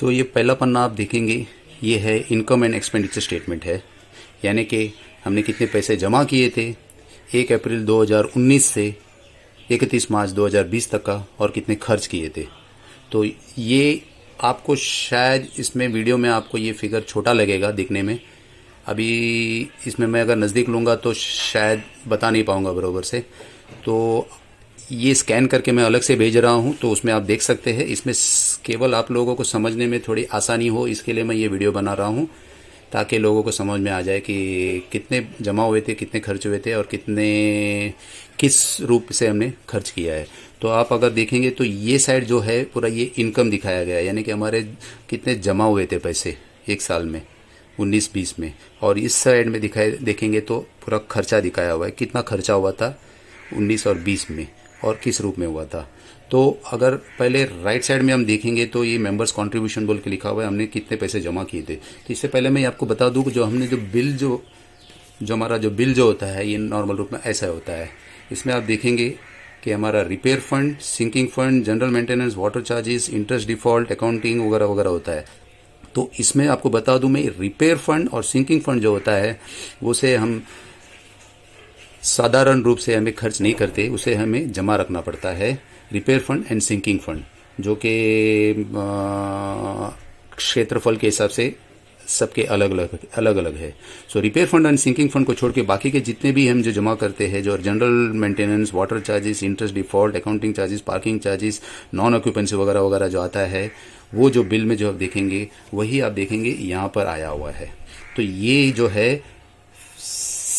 तो ये पहला पन्ना आप देखेंगे, ये है इनकम एंड एक्सपेंडिचर स्टेटमेंट है, यानी कि हमने कितने पैसे जमा किए थे 1 अप्रैल 2019 से 31 मार्च 2020 तक का, और कितने खर्च किए थे। तो ये आपको शायद इसमें वीडियो में आपको ये फिगर छोटा लगेगा दिखने में। अभी इसमें मैं अगर नज़दीक लूँगा तो शायद बता नहीं पाऊँगा बराबर से। तो ये स्कैन करके मैं अलग से भेज रहा हूँ, तो उसमें आप देख सकते हैं। इसमें केवल आप लोगों को समझने में थोड़ी आसानी हो, इसके लिए मैं ये वीडियो बना रहा हूँ, ताकि लोगों को समझ में आ जाए कि कितने जमा हुए थे, कितने खर्च हुए थे और कितने किस रूप से हमने खर्च किया है। तो आप अगर देखेंगे तो ये साइड जो है पूरा ये इनकम दिखाया गया है, यानी कि हमारे कितने जमा हुए थे पैसे एक साल में 19-20 में। और इस साइड में देखेंगे तो पूरा खर्चा दिखाया हुआ है, कितना खर्चा हुआ था 19 और 20 में और किस रूप में हुआ था। तो अगर पहले राइट साइड में हम देखेंगे तो ये मेंबर्स कंट्रीब्यूशन बोल के लिखा हुआ है, हमने कितने पैसे जमा किए थे। तो इससे पहले मैं आपको बता दूं कि जो हमने जो बिल जो हमारा जो बिल जो होता है ये नॉर्मल रूप में ऐसा होता है। इसमें आप देखेंगे कि हमारा repair fund, sinking fund, general maintenance, water charges, interest default, accounting वगैरह वगैरह होता है। तो इसमें आपको बता दूं मैं, रिपेयर फंड और सिंकिंग फंड जो होता है उसे हम साधारण रूप से हमें खर्च नहीं करते, उसे हमें जमा रखना पड़ता है। Repair fund and sinking fund जो कि क्षेत्रफल के हिसाब से सबके अलग अलग है। So repair fund and sinking fund को छोड़ के बाकी के जितने भी हम जो जमा करते हैं, जो general maintenance, water charges, interest default, accounting charges, parking charges, non occupancy वगैरह वगैरह जो आता है, वो जो बिल में जो आप देखेंगे वही आप देखेंगे यहाँ पर आया हुआ है। तो ये जो है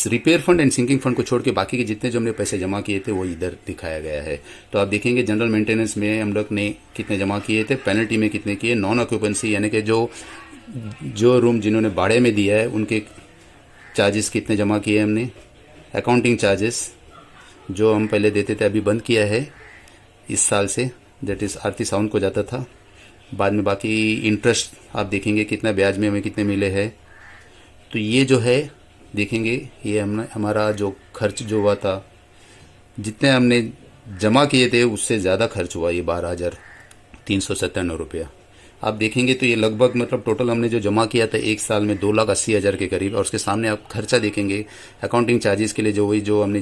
repair fund and sinking fund को छोड़ के बाकी के जितने जो हमने पैसे जमा किए थे वो इधर दिखाया गया है। तो आप देखेंगे जनरल मेंटेनेंस में हम लोग ने कितने जमा किए थे, पेनल्टी में कितने किए, नॉन ऑक्यूपेंसी यानी कि जो रूम जिन्होंने भाड़े में दिया है उनके चार्जेस कितने जमा किए हमने, अकाउंटिंग चार्जेस जो हम पहले देते थे अभी बंद किया है इस साल से, दैट इज़ आरती साउंड को जाता था। बाद में बाकी इंटरेस्ट आप देखेंगे कितना ब्याज में हमें कितने मिले हैं। तो ये जो है देखेंगे, ये हमारा जो खर्च जो हुआ था, जितने हमने जमा किए थे उससे ज़्यादा खर्च हुआ, ये 12,397 रुपया। आप देखेंगे तो ये लगभग मतलब टोटल हमने जो जमा किया था एक साल में 2,80,000 के करीब। और उसके सामने आप खर्चा देखेंगे, अकाउंटिंग चार्जेस के लिए जो वही जो हमने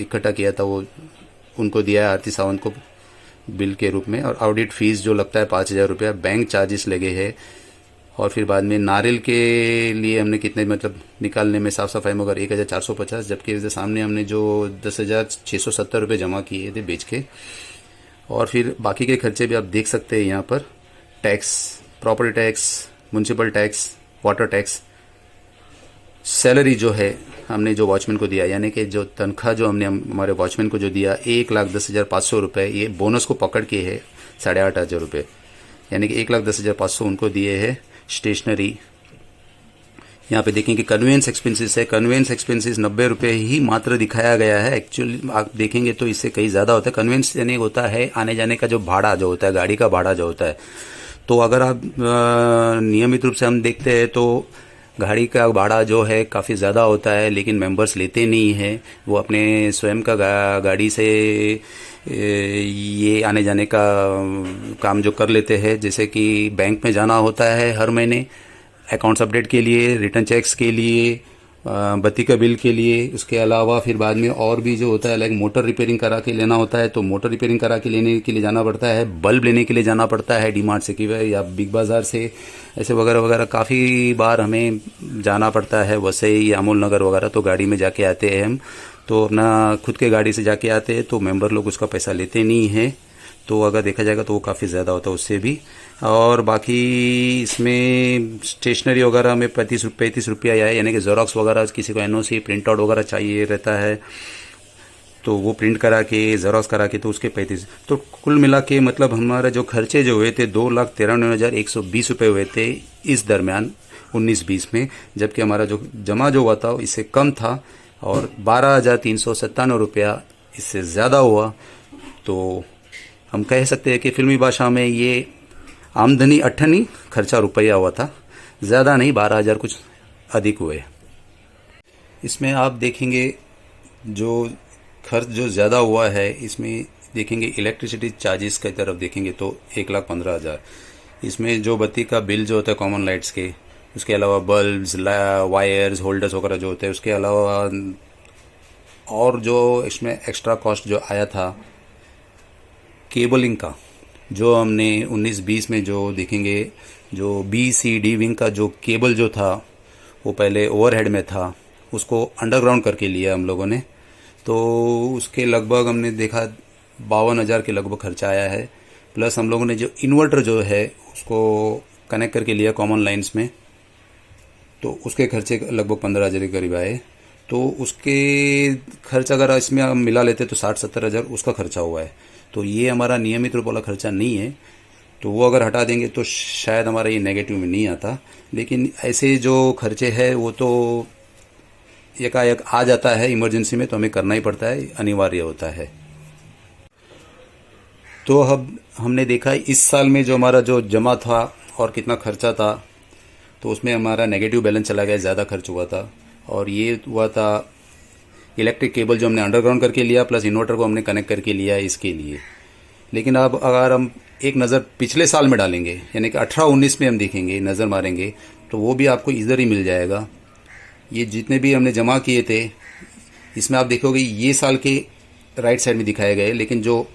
इकट्ठा किया था वो उनको दिया है आरती सावंत को बिल के रूप में। और ऑडिट फीस जो लगता है 5,000 रुपया, बैंक चार्जेस लगे हैं। और फिर बाद में नारियल के लिए हमने कितने मतलब निकालने में साफ़ सफाई में अगर 1,450, जबकि इसके सामने हमने जो 10,670 रुपये जमा किए थे बेच के। और फिर बाकी के खर्चे भी आप देख सकते हैं यहाँ पर, tax, property tax, municipal tax, water tax, salary जो है हमने जो वॉचमैन को दिया, यानी कि जो तनख्वाह जो हमने हमारे वॉचमैन को जो दिया 1,10,500 रुपये, ये बोनस को पकड़ के है 8,500 रुपये, यानी कि 1,10,500 उनको दिए हैं। स्टेशनरी यहाँ पे देखेंगे कन्वेंस एक्सपेंसेस है, कन्वेंस एक्सपेंसेस 90 रुपये ही मात्र दिखाया गया है। एक्चुअली आप देखेंगे तो इससे कहीं ज़्यादा होता है। कन्वेंस यानी होता है आने जाने का जो भाड़ा जो होता है, गाड़ी का भाड़ा जो होता है। तो अगर आप नियमित रूप से हम देखते हैं तो गाड़ी का भाड़ा जो है काफ़ी ज़्यादा होता है, लेकिन मेंबर्स लेते नहीं हैं। वो अपने स्वयं का गाड़ी से ये आने जाने का काम जो कर लेते हैं, जैसे कि बैंक में जाना होता है हर महीने अकाउंट्स अपडेट के लिए, रिटर्न चेक्स के लिए, बत्ती का बिल के लिए। उसके अलावा फिर बाद में और भी जो होता है लाइक मोटर रिपेयरिंग करा के लेना होता है, तो मोटर रिपेयरिंग करा के लेने के लिए जाना पड़ता है। बल्ब लेने के लिए जाना पड़ता है डीमार्ट से कि या बिग बाज़ार से, ऐसे वगैरह वगैरह काफ़ी बार हमें जाना पड़ता है। वसई या अमूल नगर वगैरह तो गाड़ी में जाके आते हैं हम, तो अपना खुद के गाड़ी से जाके आते हैं, तो मेंबर लोग उसका पैसा लेते नहीं हैं। तो अगर देखा जाएगा तो वो काफ़ी ज़्यादा होता है उससे भी। और बाकी इसमें स्टेशनरी वगैरह में 35 रुपया है, यानी कि ज़ेरॉक्स वगैरह, किसी को एनओसी प्रिंट आउट वगैरह चाहिए रहता है तो वो प्रिंट करा के ज़ेरॉक्स करा के तो उसके 35। तो कुल मिला के मतलब हमारा जो खर्चे जो हुए थे 2,93,120 रुपये हुए थे इस दरमियान 19-20 में, जबकि हमारा जो जमा जो हुआ था इससे कम था और 12,397 रुपया इससे ज़्यादा हुआ। तो हम कह सकते हैं कि फिल्मी भाषा में ये आमदनी 8 खर्चा रुपया हुआ था, ज़्यादा नहीं, 12,000 कुछ अधिक हुए। इसमें आप देखेंगे जो खर्च जो ज़्यादा हुआ है इसमें देखेंगे इलेक्ट्रिसिटी चार्जेस की तरफ देखेंगे तो 1,15,000, इसमें जो बत्ती का बिल जो होता है कॉमन लाइट्स के, उसके अलावा बल्ब्स, वायर्स, होल्डर्स वगैरह जो होते हैं, उसके अलावा और जो इसमें एक्स्ट्रा कॉस्ट जो आया था केबलिंग का, जो हमने 19-20 में जो देखेंगे, जो BCD विंग का जो केबल जो था वो पहले ओवरहेड में था, उसको अंडरग्राउंड करके लिया हम लोगों ने। तो उसके लगभग हमने देखा 52,000 के लगभग खर्चा आया है। प्लस हम लोगों ने जो इन्वर्टर जो है उसको कनेक्ट करके लिया कॉमन लाइंस में, तो उसके खर्चे लगभग 15,000 के करीब आए। तो उसके खर्च अगर इसमें हम मिला लेते तो 60-70,000 उसका खर्चा हुआ है। तो ये हमारा नियमित रूप वाला खर्चा नहीं है, तो वो अगर हटा देंगे तो शायद हमारा ये नेगेटिव में नहीं आता। लेकिन ऐसे जो खर्चे हैं वो तो एकाएक आ जाता है इमरजेंसी में, तो हमें करना ही पड़ता है, अनिवार्य होता है। तो अब हमने देखा इस साल में जो हमारा जो जमा था और कितना खर्चा था, तो उसमें हमारा नेगेटिव बैलेंस चला गया, ज़्यादा खर्च हुआ था। और ये हुआ था इलेक्ट्रिक केबल जो हमने अंडरग्राउंड करके लिया, प्लस इन्वर्टर को हमने कनेक्ट करके लिया इसके लिए। लेकिन अब अगर हम एक नज़र पिछले साल में डालेंगे, यानी कि 18-19 में हम देखेंगे, नज़र मारेंगे, तो वो भी आपको इधर ही मिल जाएगा। ये जितने भी हमने जमा किए थे, इसमें आप देखोगे ये साल के राइट साइड में दिखाए गए, लेकिन जो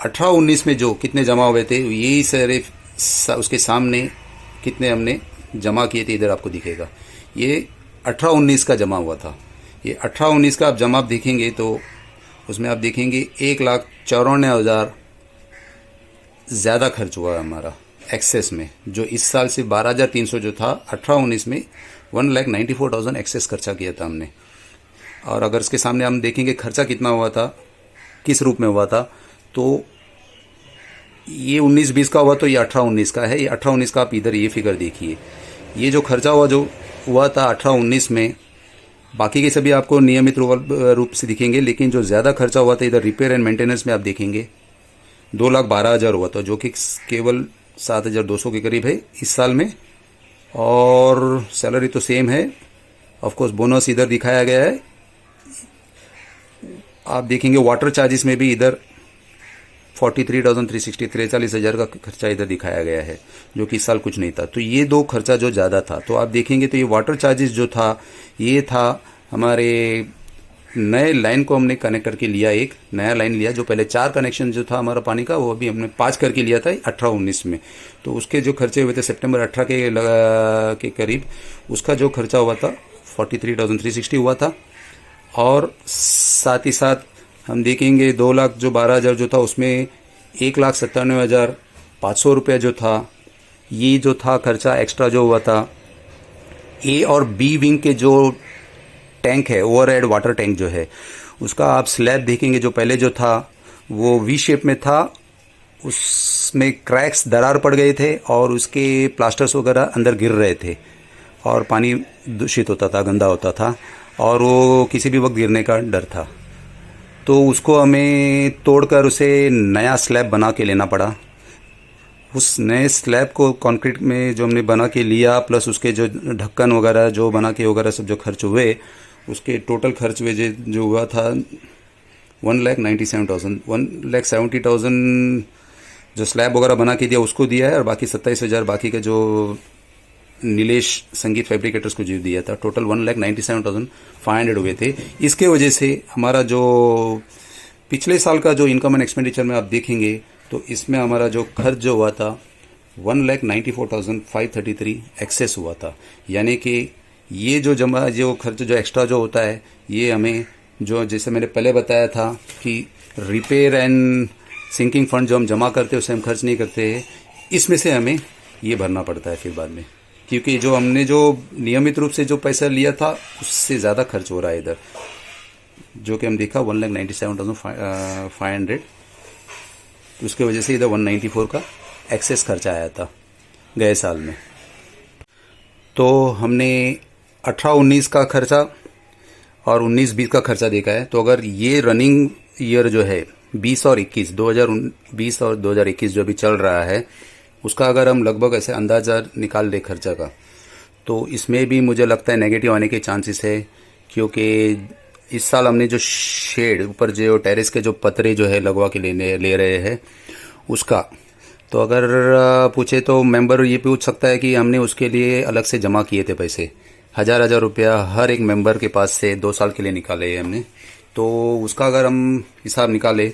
18-19 में जो कितने जमा हुए थे, यही सारे उसके सामने कितने हमने जमा किए थे इधर आपको दिखेगा। ये 18-19 का जमा हुआ था। ये 18-19 का आप जमा देखेंगे तो उसमें आप देखेंगे 1,94,000 ज़्यादा खर्च हुआ है हमारा एक्सेस में। जो इस साल से 12,300 जो था, 18-19 में 1,94,000 एक्सेस खर्चा किया था हमने। और अगर इसके सामने हम देखेंगे खर्चा कितना हुआ था, किस रूप में हुआ था, तो ये 19-20 का हुआ, तो ये 18-19 का है। ये 18-19 का आप इधर ये फिगर देखिए। ये जो खर्चा हुआ था 18-19 में, बाकी के सभी आपको नियमित रूप से दिखेंगे, लेकिन जो ज़्यादा खर्चा हुआ था इधर रिपेयर एंड मेंटेनेंस में आप देखेंगे 2,12,000 हुआ था, जो कि केवल 7,200 के करीब है इस साल में। और सैलरी तो सेम है, ऑफ कोर्स बोनस इधर दिखाया गया है। आप देखेंगे वाटर चार्जेस में भी इधर 43,360, 43,000 का खर्चा इधर दिखाया गया है, जो कि इस साल कुछ नहीं था। तो ये दो खर्चा जो ज़्यादा था, तो आप देखेंगे तो ये वाटर चार्जेस जो था, ये था हमारे नए लाइन को हमने कनेक्ट करके लिया, एक नया लाइन लिया। जो पहले 4 कनेक्शन जो था हमारा पानी का, वो अभी हमने 5 करके लिया था 18-19 में। तो उसके जो खर्चे हुए थे सितंबर 18 के करीब, उसका जो खर्चा हुआ था 43,360 हुआ था। और साथ ही साथ हम देखेंगे 2,12,000 जो था, उसमें 1,97,500 रुपये जो था, ये जो था खर्चा एक्स्ट्रा जो हुआ था। ए और बी विंग के जो टैंक है, ओवरहेड वाटर टैंक जो है, उसका आप स्लैब देखेंगे, जो पहले जो था वो वी शेप में था, उसमें क्रैक्स, दरार पड़ गए थे और उसके प्लास्टर्स वगैरह अंदर गिर रहे थे और पानी दूषित होता था, गंदा होता था, और वो किसी भी वक्त गिरने का डर था। तो उसको हमें तोड़कर उसे नया स्लैब बना के लेना पड़ा। उस नए स्लैब को कंक्रीट में जो हमने बना के लिया, प्लस उसके जो ढक्कन वगैरह जो बना के वगैरह सब जो खर्च हुए, उसके टोटल खर्च जो हुआ था 1,97,000, 1,70,000 जो स्लैब वगैरह बना के दिया उसको दिया है, और बाकी 27,000 बाकी का जो नीलेश संगीत फैब्रिकेटर्स को जो दिया था, टोटल 1,97,500 हुए थे। इसके वजह से हमारा जो पिछले साल का जो इनकम एंड एक्सपेंडिचर में आप देखेंगे, तो इसमें हमारा जो खर्च जो हुआ था 1,94,533 एक्सेस हुआ था। यानी कि ये जो खर्च जो एक्स्ट्रा जो होता है, ये हमें जो, जैसे मैंने पहले बताया था कि रिपेयर एंड सिंकिंग फंड जो हम जमा करते हैं उसे हम खर्च नहीं करते हैं, इसमें से हमें ये भरना पड़ता है फिर बाद में, क्योंकि जो हमने जो नियमित रूप से जो पैसा लिया था उससे ज़्यादा खर्च हो रहा है इधर, जो कि हम देखा 1,97,500, उसके वजह से इधर 194 का एक्सेस खर्चा आया था गए साल में। तो हमने 18-19 का खर्चा और 19-20 का खर्चा देखा है। तो अगर ये रनिंग ईयर जो है 20 और 21, 2020 और 2021 जो अभी चल रहा है, उसका अगर हम लगभग ऐसे अंदाज़ा निकाल लें खर्चा का, तो इसमें भी मुझे लगता है नेगेटिव आने के चांसेस है। क्योंकि इस साल हमने जो शेड ऊपर जो टेरेस के जो पतरे जो है लगवा के ले रहे हैं, उसका तो अगर पूछे तो मेंबर ये पूछ सकता है कि हमने उसके लिए अलग से जमा किए थे पैसे, 1000 रुपया हर एक मेंबर के पास से 2 साल के लिए निकाले हैं हमने। तो उसका अगर हम हिसाब निकाले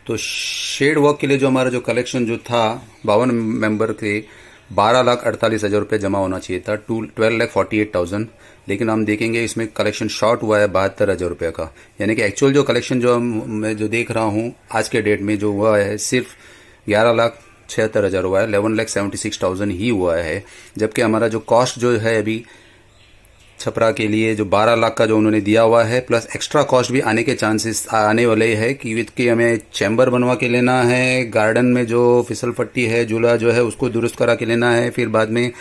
तो शेड वर्क के लिए जो हमारा जो कलेक्शन जो था 52 मेंबर के 12,48,000 रुपये जमा होना चाहिए था, 12,48,000। लेकिन हम देखेंगे इसमें कलेक्शन शॉर्ट हुआ है 72,000 रुपये का, यानी कि एक्चुअल जो कलेक्शन जो मैं जो देख रहा हूँ आज के डेट में जो हुआ है सिर्फ 11,76,000 हुआ है, 11,76,000 ही हुआ है। जबकि हमारा जो कॉस्ट जो है अभी छपरा के लिए जो 12 लाख का जो उन्होंने दिया हुआ है, प्लस एक्स्ट्रा कॉस्ट भी आने के चांसेस आने वाले हैं कि हमें चैम्बर बनवा के लेना है, गार्डन में जो फिसल पट्टी है झूला जो है उसको दुरुस्त करा के लेना है, फिर बाद में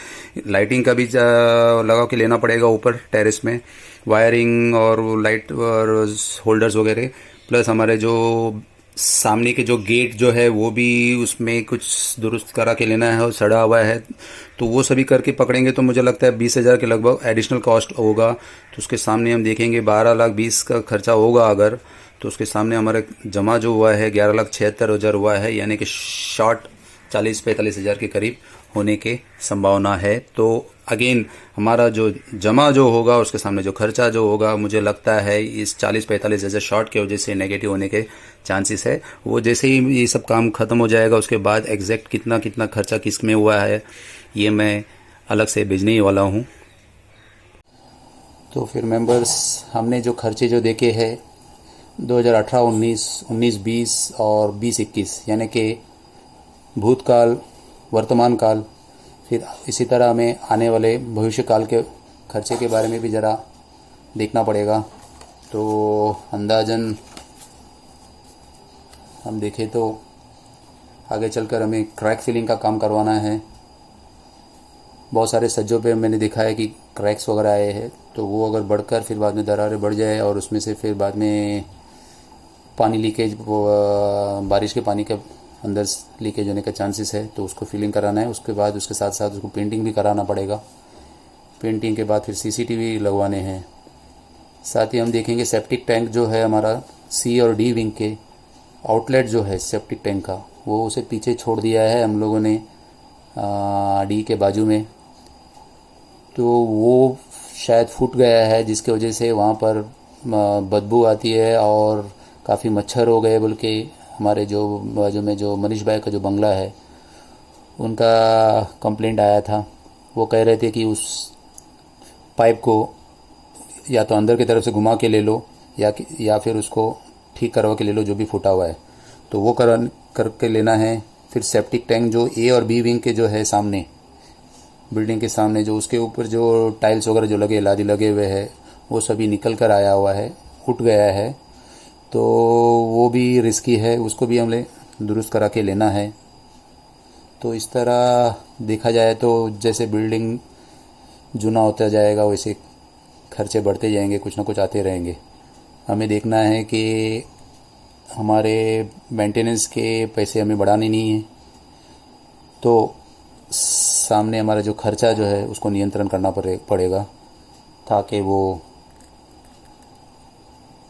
लाइटिंग का भी लगा के लेना पड़ेगा ऊपर टेरेस में, वायरिंग और लाइट और होल्डर्स वगैरह, प्लस हमारे जो सामने के जो गेट जो है वो भी उसमें कुछ दुरुस्त करा के लेना है और सड़ा हुआ है। तो वो सभी करके पकड़ेंगे तो मुझे लगता है 20,000 के लगभग एडिशनल कॉस्ट होगा। तो उसके सामने हम देखेंगे 12,20,000 का खर्चा होगा अगर, तो उसके सामने हमारा जमा जो हुआ है 11,76,000 हुआ है, यानी कि शॉर्ट 40-45,000 के करीब होने के संभावना है। तो अगेन हमारा जो जमा जो होगा उसके सामने जो खर्चा जो होगा मुझे लगता है इस 40-45,000 शॉर्ट की वजह से नेगेटिव होने के चांसेस है। वो जैसे ही ये सब काम खत्म हो जाएगा उसके बाद एग्जैक्ट कितना कितना खर्चा किस में हुआ है ये मैं अलग से भेजने ही वाला हूँ। तो फिर मेंबर्स हमने जो खर्चे जो देखे हैं 2018-19, 19-20 और 20-21, यानी कि भूतकाल, वर्तमान काल, फिर इसी तरह हमें आने वाले भविष्य काल के खर्चे के बारे में भी ज़रा देखना पड़ेगा। तो अंदाजन हम देखें तो आगे चलकर हमें क्रैक फिलिंग का काम करवाना है। बहुत सारे सज्जों पे मैंने देखा है कि क्रैक्स वगैरह आए हैं, तो वो अगर बढ़कर फिर बाद में दरारें बढ़ जाए और उसमें से फिर बाद में पानी लीकेज, बारिश के पानी के अंदर लीकेज होने का चांसेस है, तो उसको फिलिंग कराना है। उसके बाद उसके साथ साथ उसको पेंटिंग भी कराना पड़ेगा। पेंटिंग के बाद फिर सीसीटीवी लगवाने हैं। साथ ही हम देखेंगे सेप्टिक टैंक जो है हमारा सी और डी विंग के आउटलेट जो है सेप्टिक टैंक का, वो उसे पीछे छोड़ दिया है हम लोगों ने डी के बाजू में, तो वो शायद फूट गया है जिसकी वजह से वहाँ पर बदबू आती है और काफ़ी मच्छर हो गए। बल्कि हमारे जो बाजू में जो मनीष भाई का जो बंगला है उनका कंप्लेंट आया था। वो कह रहे थे कि उस पाइप को या तो अंदर की तरफ से घुमा के ले लो या फिर उसको ठीक करवा के ले लो जो भी फूटा हुआ है, तो वो करके लेना है। फिर सेप्टिक टैंक जो ए और बी विंग के जो है सामने बिल्डिंग के सामने जो उसके ऊपर जो टाइल्स वगैरह जो लादी लगे हुए हैं वो सभी निकल कर आया हुआ है, उठ गया है, तो वो भी रिस्की है, उसको भी हमें दुरुस्त करा के लेना है। तो इस तरह देखा जाए तो जैसे बिल्डिंग जूना होता जाएगा वैसे खर्चे बढ़ते जाएंगे, कुछ ना कुछ आते रहेंगे। हमें देखना है कि हमारे मेंटेनेंस के पैसे हमें बढ़ाने नहीं है, तो सामने हमारा जो खर्चा जो है उसको नियंत्रण करना पड़ेगा ताकि वो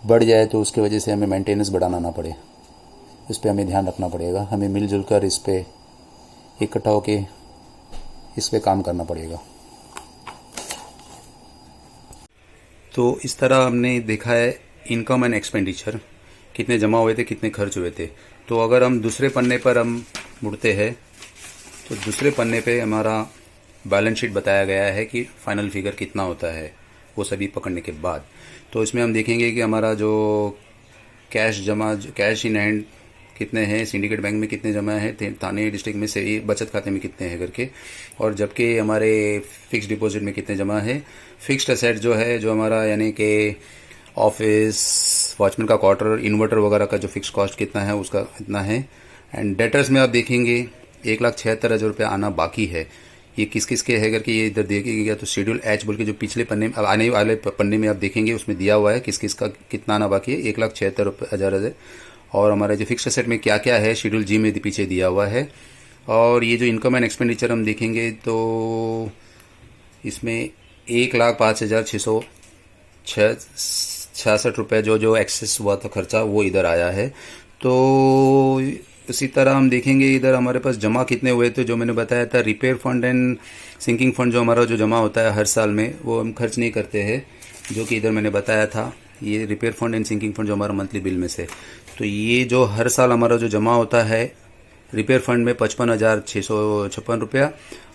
बढ़ जाए तो उसकी वजह से हमें मेंटेनेंस बढ़ाना ना पड़े। इस पे हमें ध्यान रखना पड़ेगा। हमें मिलजुल कर इस पे इकट्ठा होके इस पे काम करना पड़ेगा। तो इस तरह हमने देखा है इनकम एंड एक्सपेंडिचर, कितने जमा हुए थे, कितने खर्च हुए थे। तो अगर हम दूसरे पन्ने पर हम मुड़ते हैं तो दूसरे पन्ने पे हमारा बैलेंस शीट बताया गया है कि फाइनल फिगर कितना होता है वो सभी पकड़ने के बाद। तो इसमें हम देखेंगे कि हमारा जो कैश इन हैंड कितने हैं, सिंडिकेट बैंक में कितने जमा है, थाने डिस्ट्रिक्ट में से बचत खाते में कितने हैं करके, और जबकि हमारे फिक्स डिपॉजिट में कितने जमा है। फिक्स्ड एसेट जो है जो हमारा यानी कि ऑफिस, वॉचमैन का क्वार्टर, इन्वर्टर वगैरह का जो फिक्स कॉस्ट कितना है उसका इतना है। एंड डेटर्स में आप देखेंगे 1,76,000 रुपये आना बाकी है। ये किस किस के है करके ये इधर देखेंगे तो शेड्यूल एच बोल के जो पिछले पन्ने अब आने वाले पन्ने में आप देखेंगे उसमें दिया हुआ है किस किस का कितना आना बाकी है, 1,76,000। और हमारे जो फिक्स एसेट में क्या क्या है शेड्यूल जी में पीछे दिया हुआ है। और ये जो इनकम एंड एक्सपेंडिचर हम देखेंगे तो इसमें 1,05,666 रुपये जो एक्सेस हुआ था खर्चा वो इधर आया है। तो उसी तरह हम देखेंगे इधर हमारे पास जमा कितने हुए थे, जो मैंने बताया था repair fund and sinking fund जो हमारा जो जमा होता है हर साल में, वो हम खर्च नहीं करते हैं, जो कि इधर मैंने बताया था। ये repair fund and sinking fund जो हमारा मंथली बिल में से, तो ये जो हर साल हमारा जो जमा होता है रिपेयर फंड में 55,656 रुपया,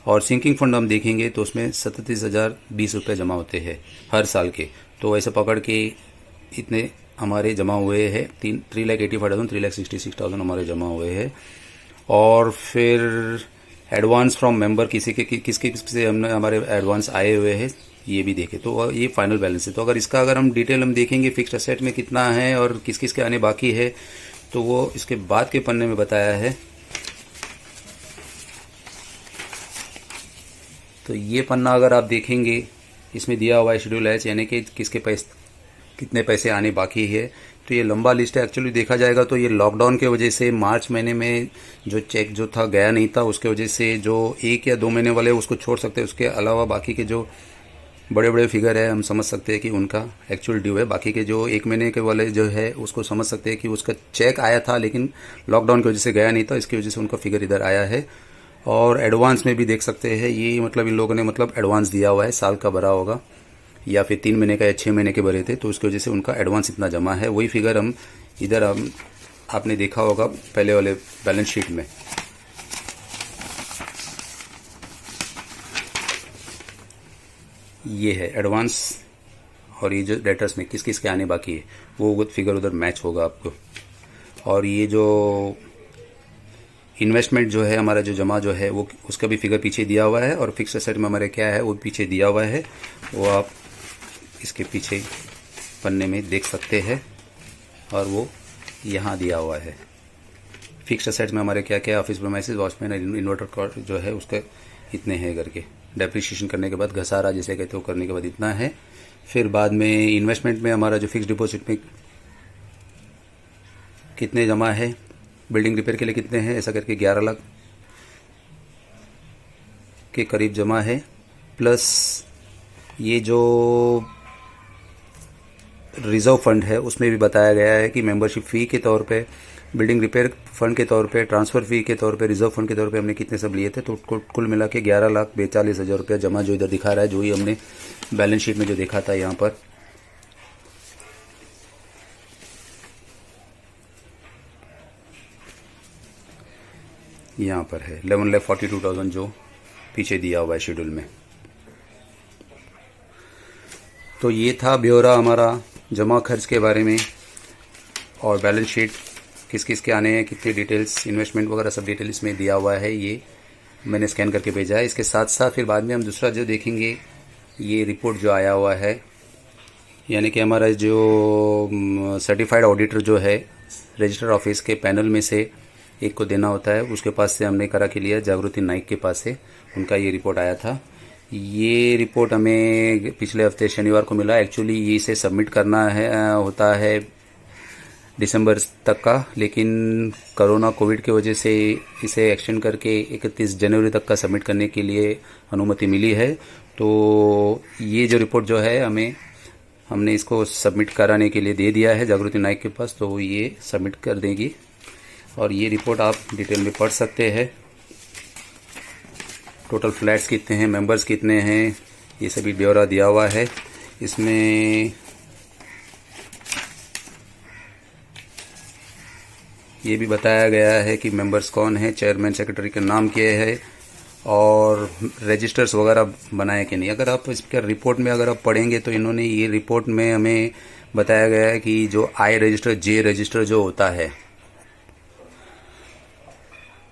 और सिंकिंग फंड हम देखेंगे तो उसमें 37,020 रुपये जमा होते हैं हर साल के। तो ऐसे पकड़ के इतने हमारे जमा हुए हैं, 3,85,000 3,66,000 हमारे जमा हुए हैं। और फिर एडवांस फ्रॉम मेंबर किसके से हमने हमारे एडवांस आए हुए हैं ये भी देखे, तो ये फाइनल बैलेंस है। तो अगर हम डिटेल हम देखेंगे फिक्स्ड असेट में कितना है और किस किस के आने बाकी है, तो वो इसके बाद के पन्ने में बताया है। तो ये पन्ना अगर आप देखेंगे, इसमें दिया हुआ है शेड्यूल एच, यानी कि कितने पैसे आने बाकी है। तो ये लंबा लिस्ट है। एक्चुअली देखा जाएगा तो ये लॉकडाउन के वजह से मार्च महीने में जो चेक जो था गया नहीं था, उसके वजह से जो 1 या 2 महीने वाले उसको छोड़ सकते हैं। उसके अलावा बाकी के जो बड़े बड़े फिगर है हम समझ सकते हैं कि उनका एक्चुअल ड्यू है। बाकी के जो 1 महीने के वाले जो है उसको समझ सकते हैं कि उसका चेक आया था लेकिन लॉकडाउन की वजह से गया नहीं था, इसकी वजह से उनका फिगर इधर आया है। और एडवांस में भी देख सकते हैं, ये मतलब इन लोगों ने मतलब एडवांस दिया हुआ है, साल का भरा होगा या फिर 3 महीने का या 6 महीने के भरे थे, तो उसकी वजह से उनका एडवांस इतना जमा है। वही फिगर हम इधर आपने देखा होगा पहले वाले बैलेंस शीट में। ये है एडवांस, और ये जो डेटर्स में किस किस के आने बाकी है वो फिगर उधर मैच होगा आपको। और ये जो इन्वेस्टमेंट जो है हमारा जो जमा जो है वो उसका भी फिगर पीछे दिया हुआ है, और फिक्स एसेट में हमारे क्या है वो पीछे दिया हुआ है, वो आप इसके पीछे पन्ने में देख सकते हैं, और वो यहाँ दिया हुआ है। फिक्स एसेट्स में हमारे क्या क्या office premises, watchman, inverter cost जो है उसका इतने हैं करके, डेप्रिसिएशन करने के बाद घसारा जिसे कहते हो करने के बाद इतना है। फिर बाद में इन्वेस्टमेंट में हमारा जो फिक्स डिपॉजिट में कितने जमा है, बिल्डिंग रिपेयर के लिए कितने हैं, ऐसा करके 11 लाख के करीब जमा है। प्लस ये जो रिजर्व फंड है उसमें भी बताया गया है कि मेंबरशिप फ़ी के तौर पे, बिल्डिंग रिपेयर फंड के तौर पे, ट्रांसफ़र फ़ी के तौर पे, रिजर्व फंड के तौर पे हमने कितने सब लिए थे। तो कुल मिला के 11,42,000 रुपया जमा जो इधर दिखा रहा है, जो ही हमने बैलेंस शीट में जो देखा था यहाँ पर। यहाँ पर है 11,42,000 जो पीछे दिया हुआ है शेड्यूल में। तो ये था ब्यौरा हमारा जमा खर्च के बारे में, और बैलेंस शीट किस किस के आने हैं, कितने डिटेल्स, इन्वेस्टमेंट वगैरह सब डिटेल इसमें दिया हुआ है। ये मैंने स्कैन करके भेजा है। इसके साथ साथ फिर बाद में हम दूसरा जो देखेंगे, ये रिपोर्ट जो आया हुआ है, यानी कि हमारा जो सर्टिफाइड ऑडिटर जो है रजिस्टर ऑफिस के पैनल में से एक को देना होता है, उसके पास से हमने करा के लिया, जागृति नाइक के पास से उनका ये रिपोर्ट आया था। ये रिपोर्ट हमें पिछले हफ्ते शनिवार को मिला। एक्चुअली ये इसे सबमिट करना है होता है दिसंबर तक का, लेकिन कोरोना कोविड की वजह से इसे एक्सटेंड करके 31 जनवरी तक का सबमिट करने के लिए अनुमति मिली है। तो ये जो रिपोर्ट जो है हमने इसको सबमिट कराने के लिए दे दिया है जागृति नाइक के पास, तो ये सबमिट कर देगी। और ये रिपोर्ट आप डिटेल में पढ़ सकते हैं। टोटल फ्लैट्स कितने हैं, मेंबर्स कितने हैं, ये सभी ब्यौरा दिया हुआ है इसमें। ये भी बताया गया है कि मेंबर्स कौन है, चेयरमैन सेक्रेटरी के नाम क्या है, और रजिस्टर्स वगैरह बनाए कि नहीं। अगर आप इसके रिपोर्ट में अगर आप पढ़ेंगे तो इन्होंने ये रिपोर्ट में हमें बताया गया है कि जो आई रजिस्टर, जे रजिस्टर जो होता है,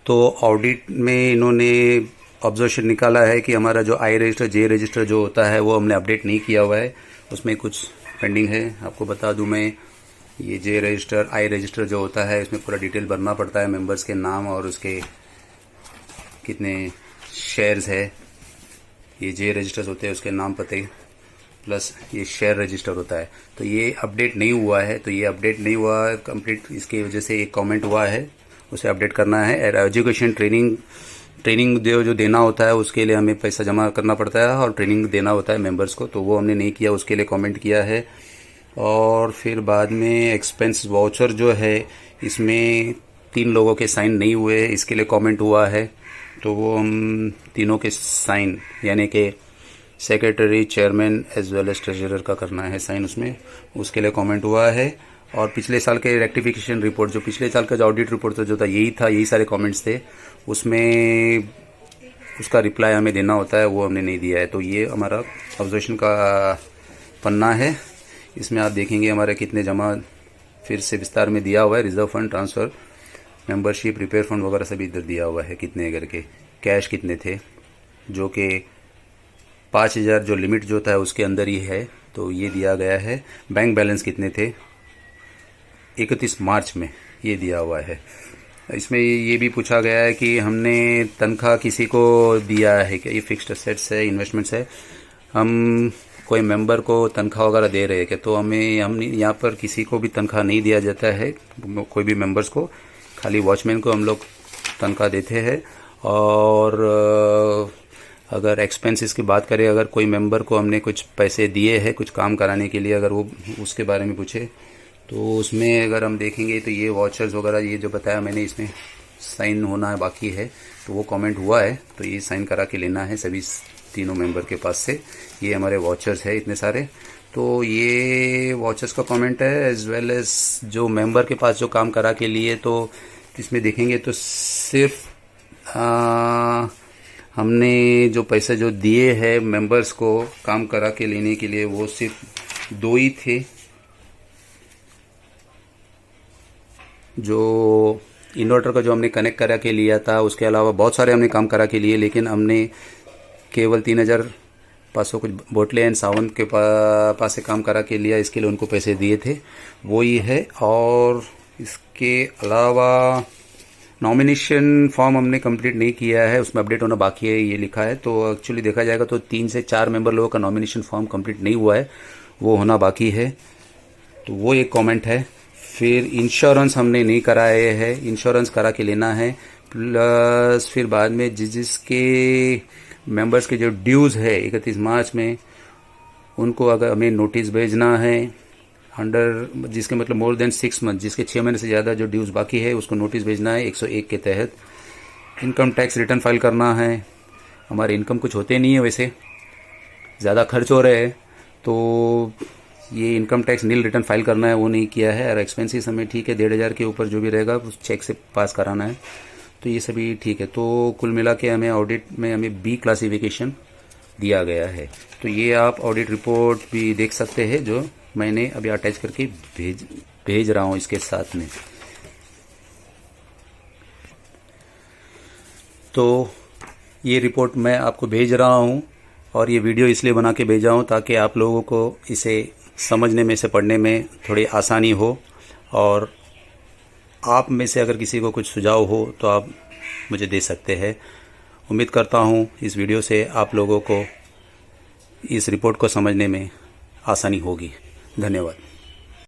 तो ऑडिट में इन्होंने ऑब्जर्वेशन निकाला है कि हमारा जो आई रजिस्टर, जे रजिस्टर जो होता है वो हमने अपडेट नहीं किया हुआ है, उसमें कुछ पेंडिंग है। आपको बता दूं मैं, ये जे रजिस्टर, आई रजिस्टर जो होता है इसमें पूरा डिटेल भरना पड़ता है, मेंबर्स के नाम और उसके कितने शेयर्स है। ये जे रजिस्टर्स होते हैं उसके नाम पते, प्लस ये शेयर रजिस्टर होता है। तो ये अपडेट नहीं हुआ है, तो ये अपडेट नहीं हुआ कंप्लीट, इसकी वजह से एक कमेंट हुआ है, उसे अपडेट करना है। एजुकेशन ट्रेनिंग जो देना होता है उसके लिए हमें पैसा जमा करना पड़ता है और ट्रेनिंग देना होता है मेंबर्स को, तो वो हमने नहीं किया, उसके लिए कमेंट किया है। और फिर बाद में एक्सपेंस वाउचर जो है इसमें 3 लोगों के साइन नहीं हुए, इसके लिए कमेंट हुआ है। तो वो हम तीनों के साइन, यानी कि secretary, chairman as well as treasurer का करना है साइन उसमें, उसके लिए कमेंट हुआ है। और पिछले साल के रेक्टिफिकेशन रिपोर्ट, जो पिछले साल का जो ऑडिट रिपोर्ट था जो था, यही सारे कमेंट्स थे, उसमें उसका रिप्लाई हमें देना होता है, वो हमने नहीं दिया है। तो ये हमारा ऑब्जर्वेशन का पन्ना है, इसमें आप देखेंगे हमारे कितने जमा फिर से विस्तार में दिया हुआ है। Reserve fund, transfer, membership, repair fund वगैरह सभी इधर दिया हुआ है कितने करके। कैश कितने थे, जो कि 5,000 जो लिमिट जो था उसके अंदर ही है, तो ये दिया गया है। बैंक बैलेंस कितने थे 31 मार्च में, ये दिया हुआ है। इसमें ये भी पूछा गया है कि हमने तनख्वाह किसी को दिया है क्या, ये फिक्स्ड असेट्स है, इन्वेस्टमेंट्स है, हम कोई मेंबर को तनख्वाह वगैरह दे रहे हैं क्या। तो हम यहाँ पर किसी को भी तनख्वाह नहीं दिया जाता है, कोई भी मेंबर्स को, खाली वॉचमैन को हम लोग तनख्वाह देते हैं। और अगर एक्सपेंसेस की बात करें, अगर कोई मेंबर को हमने कुछ पैसे दिए हैं कुछ काम कराने के लिए, अगर वो उसके बारे में पूछे तो उसमें अगर हम देखेंगे तो ये वॉचर्स वगैरह, ये जो बताया मैंने, इसमें साइन होना बाकी है, तो वो कमेंट हुआ है, तो ये साइन करा के लेना है सभी तीनों मेंबर के पास से। ये हमारे वॉचर्स है इतने सारे, तो ये वॉचर्स का कमेंट है, एज वेल एज जो मेंबर के पास जो काम करा के लिए। तो इसमें देखेंगे तो सिर्फ हमने जो पैसे जो दिए हैं मेंबर्स को काम करा के लेने के लिए, वो सिर्फ 2 ही थे। जो इन्वर्टर का जो हमने कनेक्ट करा के लिया था, उसके अलावा बहुत सारे हमने काम करा के लिए, लेकिन हमने केवल 3,500 कुछ बोटले एंड सावंत के पास से काम करा के लिया, इसके लिए उनको पैसे दिए थे, वो ही है। और इसके अलावा नॉमिनेशन फॉर्म हमने कंप्लीट नहीं किया है, उसमें अपडेट होना बाकी है, ये लिखा है। तो एक्चुअली देखा जाएगा तो 3 से 4 मेंबर लोगों का नॉमिनेशन फॉर्म कंप्लीट नहीं हुआ है, वो होना बाकी है, तो वो एक कमेंट है। फिर इंश्योरेंस हमने नहीं कराए हैं, इंश्योरेंस करा के लेना है। प्लस फिर बाद में जिसके मेंबर्स के जो ड्यूज़ है 31 मार्च में, उनको अगर हमें नोटिस भेजना है अंडर, जिसके मतलब मोर देन 6 मंथ, जिसके 6 महीने से ज़्यादा जो ड्यूज़ बाकी है, उसको नोटिस भेजना है 101 के तहत। इनकम टैक्स रिटर्न फाइल करना है। हमारे इनकम कुछ होते नहीं है, वैसे ज़्यादा खर्च हो रहे हैं, तो ये इनकम टैक्स नील रिटर्न फाइल करना है, वो नहीं किया है। और एक्सपेंसेस हमें ठीक है 1,500 के ऊपर जो भी रहेगा उस चेक से पास कराना है, तो ये सभी ठीक है। तो कुल मिला के हमें ऑडिट में हमें बी क्लासिफिकेशन दिया गया है। तो ये आप ऑडिट रिपोर्ट भी देख सकते हैं, जो मैंने अभी अटैच करके भेज रहा हूँ इसके साथ में। तो ये रिपोर्ट मैं आपको भेज रहा हूँ, और ये वीडियो इसलिए बना के भेजा हूँ ताकि आप लोगों को इसे समझने में, इसे पढ़ने में थोड़ी आसानी हो। और आप में से अगर किसी को कुछ सुझाव हो तो आप मुझे दे सकते हैं। उम्मीद करता हूँ इस वीडियो से आप लोगों को इस रिपोर्ट को समझने में आसानी होगी। धन्यवाद।